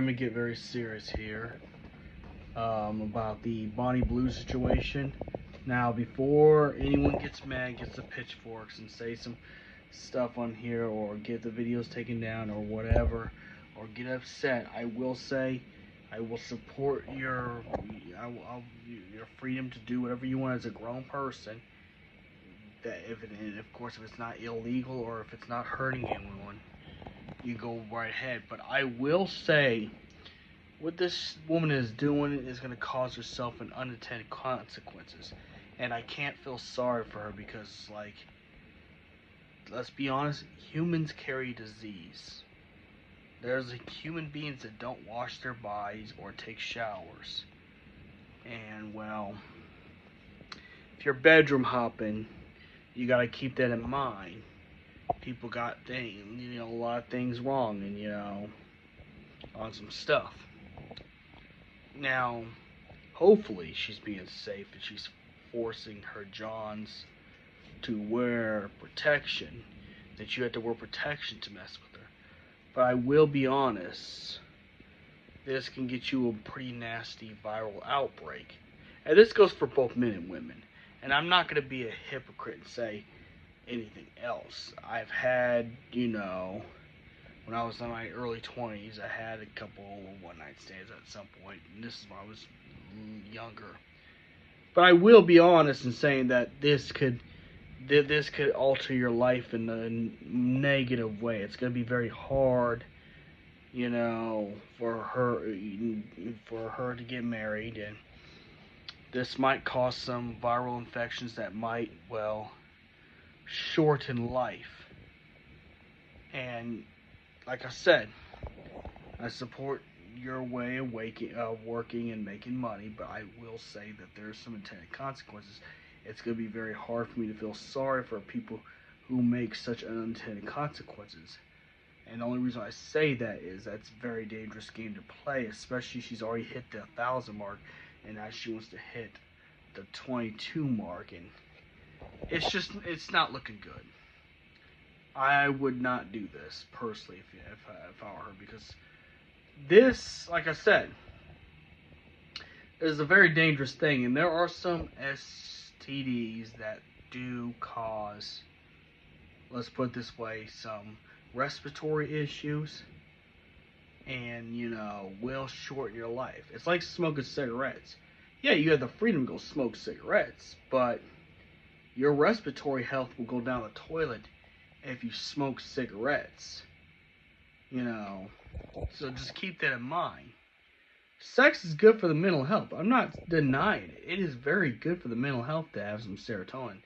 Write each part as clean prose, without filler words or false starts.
I'm gonna get very serious here about the Bonnie Blue situation. Now, before anyone gets mad, gets the pitchforks, and say some stuff on here, or get the videos taken down, or whatever, or get upset, I will say I will support your freedom to do whatever you want as a grown person. That if it, and of course, if it's not illegal or if it's not hurting anyone, you go right ahead. But I will say what this woman is doing is going to cause herself an unintended consequences. And I can't feel sorry for her because, like, let's be honest, humans carry disease. There's human beings that don't wash their bodies or take showers. And, well, if you're bedroom hopping, you got to keep that in mind. People got a lot of things wrong, and, on some stuff. Now, hopefully she's being safe and she's forcing her Johns to wear protection, that you have to wear protection to mess with her. But I will be honest, this can get you a pretty nasty viral outbreak. And this goes for both men and women. And I'm not going to be a hypocrite and say anything else. I've had, when I was in my early 20s, I had a couple one-night stands at some point, and this is when I was younger. But I will be honest in saying that this could alter your life in a negative way. It's going to be very hard, for her to get married, and this might cause some viral infections that might, well, shorten life. And like I said, I support your way of working and making money, but I will say that there's some intended consequences. It's going to be very hard for me to feel sorry for people who make such unintended consequences. And the only reason I say that is that's a very dangerous game to play, especially she's already hit the 1,000 mark, and now she wants to hit the 22 mark, and it's not looking good. I would not do this personally if I were her, because this, like I said, is a very dangerous thing, and there are some STDs that do cause, let's put it this way, some respiratory issues, and will shorten your life. It's like smoking cigarettes. Yeah, you have the freedom to go smoke cigarettes, but your respiratory health will go down the toilet if you smoke cigarettes. So just keep that in mind. Sex is good for the mental health. I'm not denying it. It is very good for the mental health to have some serotonin.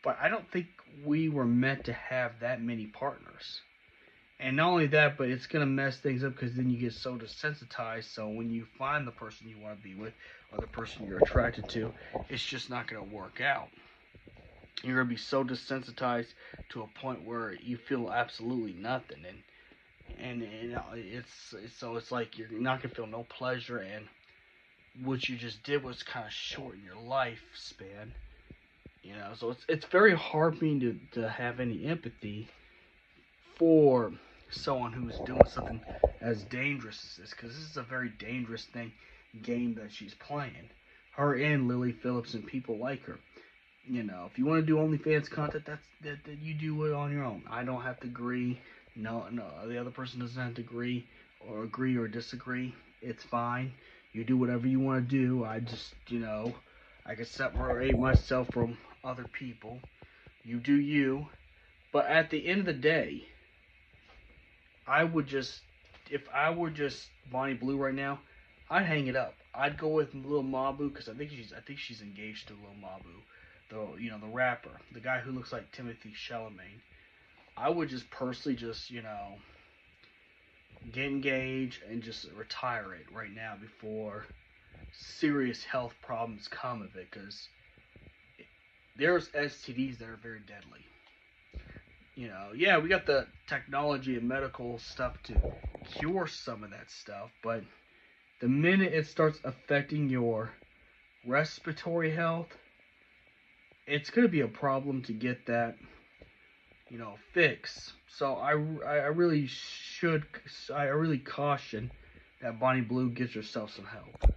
But I don't think we were meant to have that many partners. And not only that, but it's going to mess things up because then you get so desensitized. So when you find the person you want to be with or the person you're attracted to, it's just not going to work out. You're going to be so desensitized to a point where you feel absolutely nothing. And it's like you're not going to feel no pleasure. And what you just did was kind of shorten your lifespan. So it's very hard for me to have any empathy for someone who's doing something as dangerous as this, because this is a very dangerous game that she's playing. Her and Lily Phillips and people like her. If you want to do OnlyFans content, that you do it on your own. I don't have to agree. No, the other person doesn't have to agree or disagree. It's fine. You do whatever you want to do. I just, I can separate myself from other people. You do you. But at the end of the day, if I were just Bonnie Blue right now, I'd hang it up. I'd go with Lil Mabu because I think she's engaged to Lil Mabu, the rapper, the guy who looks like Timothy Chalamet. I would just personally get engaged and just retire it right now before serious health problems come of it, because there's STDs that are very deadly. Yeah, we got the technology and medical stuff to cure some of that stuff, but the minute it starts affecting your respiratory health, it's going to be a problem to get that, fixed. So I really caution that Bonnie Blue gets herself some help.